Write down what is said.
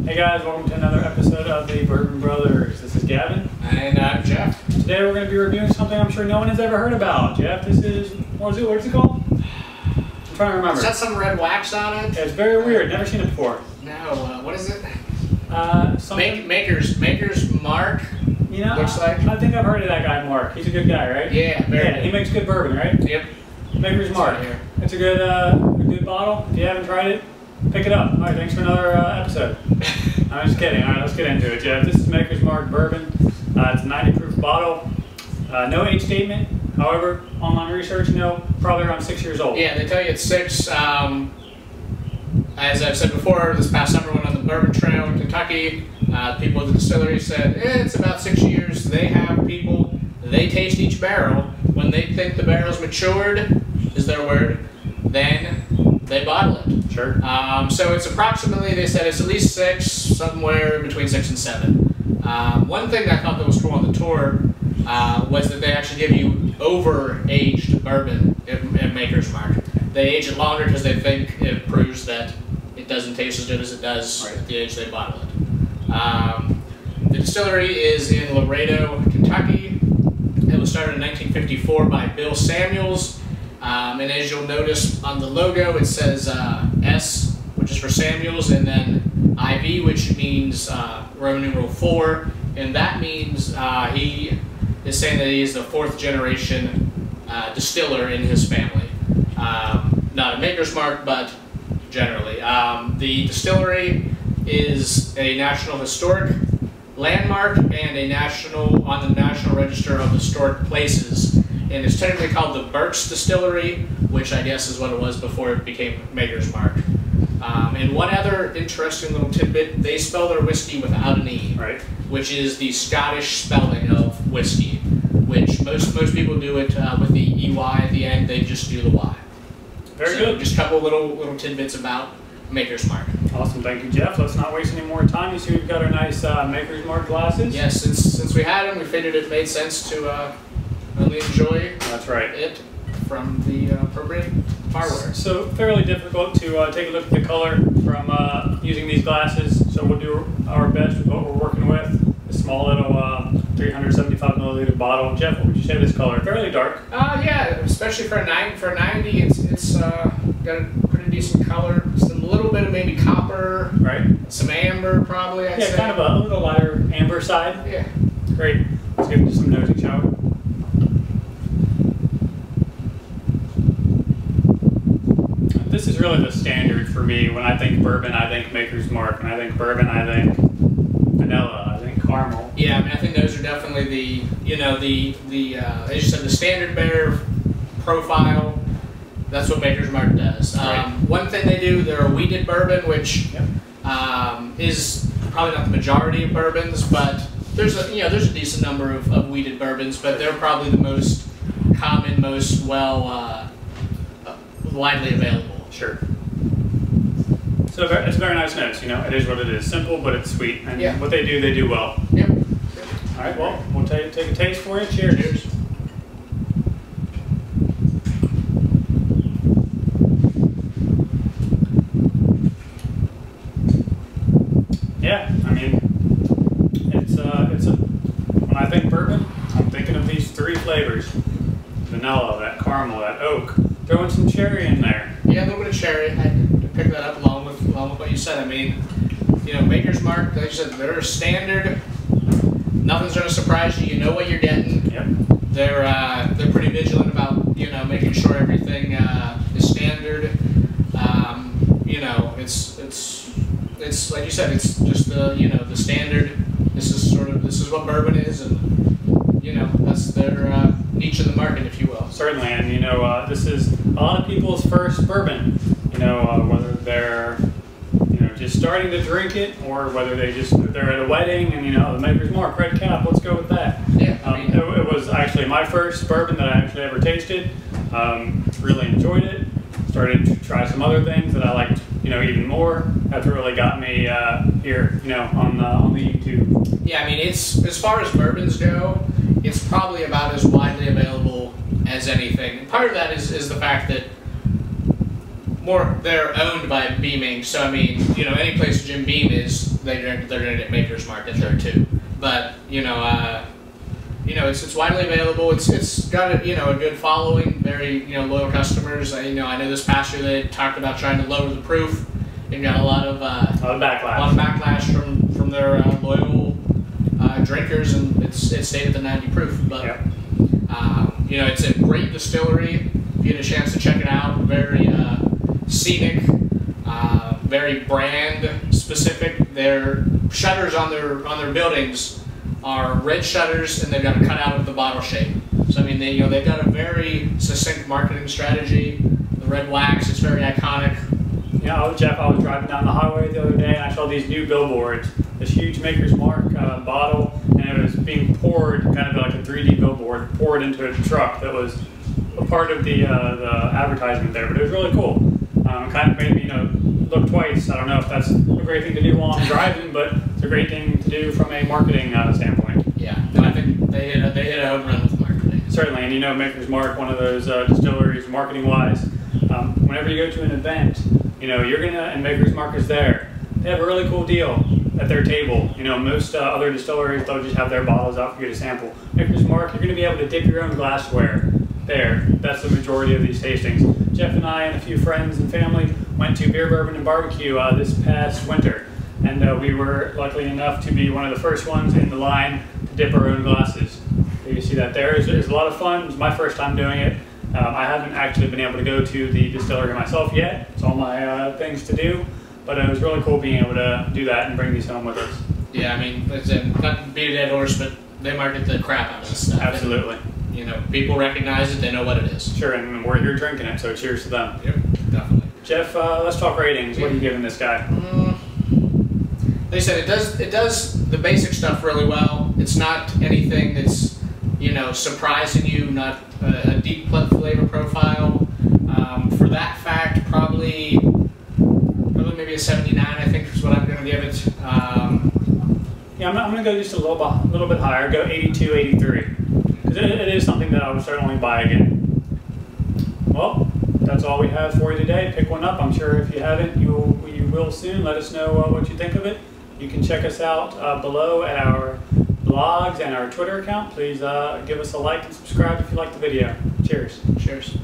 Hey guys, welcome to another episode of the Bourbon Brothers. This is Gavin. And I'm Jeff. Today we're going to be reviewing something I'm sure no one has ever heard about. Jeff, this is, what's it called? I'm trying to remember. Is that some red wax on it? Yeah, it's very weird, never seen it before. No, what is it? Something... Maker's Mark, you know, looks like. I think I've heard of that guy, Mark. He's a good guy, right? Yeah, very good. He makes good bourbon, right? Yep. Maker's Mark. Right here. It's a good bottle. If you haven't tried it, pick it up. All right, thanks for another episode. I'm just kidding. All right, let's get into it, Jeff. This is Maker's Mark Bourbon. It's a 90 proof bottle. No age statement. However, online research, probably around 6 years old. Yeah, they tell you it's 6. As I've said before, this past summer went on the Bourbon Trail in Kentucky. People at the distillery said it's about 6 years. They have people, they taste each barrel. When they think the barrel's matured, is their word, then they bottle it. Sure. So it's approximately, they said it's at least 6, somewhere between 6 and 7. One thing I thought that was cool on the tour was that they actually give you over-aged bourbon at Maker's Mark. They age it longer because they think it proves that it doesn't taste as good as it does at the age they bottle it. The distillery is in Laredo, Kentucky. It was started in 1954 by Bill Samuels. And as you'll notice on the logo, it says S, which is for Samuels, and then IV, which means Roman numeral 4. And that means he is saying that he is the 4th generation distiller in his family. Not a Maker's Mark, but generally. The distillery is a National Historic Landmark and on the National Register of Historic Places. And it's technically called the Burke's Distillery, which I guess is what it was before it became Maker's Mark. And one other interesting little tidbit, they spell their whiskey without an E, which is the Scottish spelling of whiskey, which most people do it with the EY at the end, they just do the Y. Very good. Just a couple little tidbits about Maker's Mark. Awesome, thank you, Jeff. Let's not waste any more time. You see we've got our nice Maker's Mark glasses. Yes, since we had them, we figured it made sense to really enjoy it from the appropriate barware. So fairly difficult to take a look at the color from using these glasses. So we'll do our best with what we're working with. A small little 375 milliliter bottle. Jeff, what would you say this color? Fairly dark. Yeah, especially for a 90, it's got a pretty decent color. Just a little bit of maybe copper. Right. Some amber, probably. I'd say. Kind of a little lighter amber side. Yeah. Great. Let's get into some nosing, shall we? This is really the standard for me. When I think bourbon, I think Maker's Mark. When I think bourbon, I think vanilla. I think caramel. Yeah, I mean, I think those are definitely the as you said, the standard bearer profile. That's what Maker's Mark does. One thing they do, they're a wheated bourbon, which is probably not the majority of bourbons, but there's a decent number of wheated bourbons, but they're probably the most common, most widely available. Sure. So it's a very nice nose, it is what it is. Simple, but it's sweet. And what they do well. Yep. All right, well, we'll take a taste for you. Cheers. Cheers. Yeah, I mean, when I think bourbon, I'm thinking of these 3 flavors. Vanilla, that caramel, that oak. Throwing some cherry in there. Yeah, a little bit of cherry. I had to pick that up along with what you said. I mean, Maker's Mark, like you said, they're standard. Nothing's going to surprise you. You know what you're getting. Yep. They're pretty vigilant about making sure everything is standard. It's like you said. It's just the standard. This is what bourbon is, and that's their niche in the market, if you will. Certainly, and this is a lot of people's first bourbon. Whether they're just starting to drink it, or whether they're at a wedding and the Maker's Mark red cap. Let's go with that. Yeah. It was actually my first bourbon that I actually ever tasted. Really enjoyed it. Started to try some other things that I liked, even more. That's what really got me here, on the YouTube. Yeah, I mean, it's as far as bourbons go, it's probably about as widely available as anything. And part of that is the fact that they're owned by Beaming, so I mean, you know, any place Jim Beam is, they're gonna get Maker's Mark in there too. But it's widely available. It's got a good following, very loyal customers. I know this past year they talked about trying to lower the proof and got a lot of backlash from their loyal drinkers, and it stayed at the 90 proof. But yep. It's a great distillery. If you get a chance to check it out, very scenic, very brand specific. Their shutters on their buildings are red shutters, and they've got a cutout of the bottle shape. So I mean, they've got a very succinct marketing strategy. The red wax is very iconic. Jeff, I was driving down the highway the other day, and I saw these new billboards. This huge Maker's Mark bottle, and it was being poured, kind of like a 3D billboard, poured into a truck that was a part of the advertisement there. But it was really cool. Kind of made me look twice. I don't know if that's a great thing to do while I'm driving, but it's a great thing to do from a marketing standpoint. Yeah, no, I think they hit a home run with marketing. Certainly, and Maker's Mark, one of those distilleries, marketing-wise. Whenever you go to an event, and Maker's Mark is there, they have a really cool deal at their table. Most other distilleries, they'll just have their bottles out for you to sample. Maker's Mark, you're going to be able to dip your own glassware there. That's the majority of these tastings. Jeff and I and a few friends and family went to Beer, Bourbon, and Barbecue this past winter, and we were lucky enough to be one of the first ones in the line to dip our own glasses. So you see that there. It's a lot of fun. It was my first time doing it. I haven't actually been able to go to the distillery myself yet. It's all my things to do, but it was really cool being able to do that and bring these home with us. Yeah, I mean, not to beat a dead horse, but they market the crap out of this stuff. Absolutely. And, people recognize it, they know what it is. Sure, and we're here drinking it, so cheers to them. Yep, definitely. Jeff, let's talk ratings. What are you giving this guy? They said it does the basic stuff really well. It's not anything that's surprising you, not a deep flavor profile. For that fact, probably maybe a 79, I think is what I'm going to give it. Yeah, I'm going to go just a little bit higher, go 82, 83. Because it is something that I would certainly buy again. Well, that's all we have for you today. Pick one up. I'm sure if you haven't, you will soon. Let us know what you think of it. You can check us out below at our blogs and our Twitter account. Please give us a like and subscribe if you like the video. Cheers. Cheers.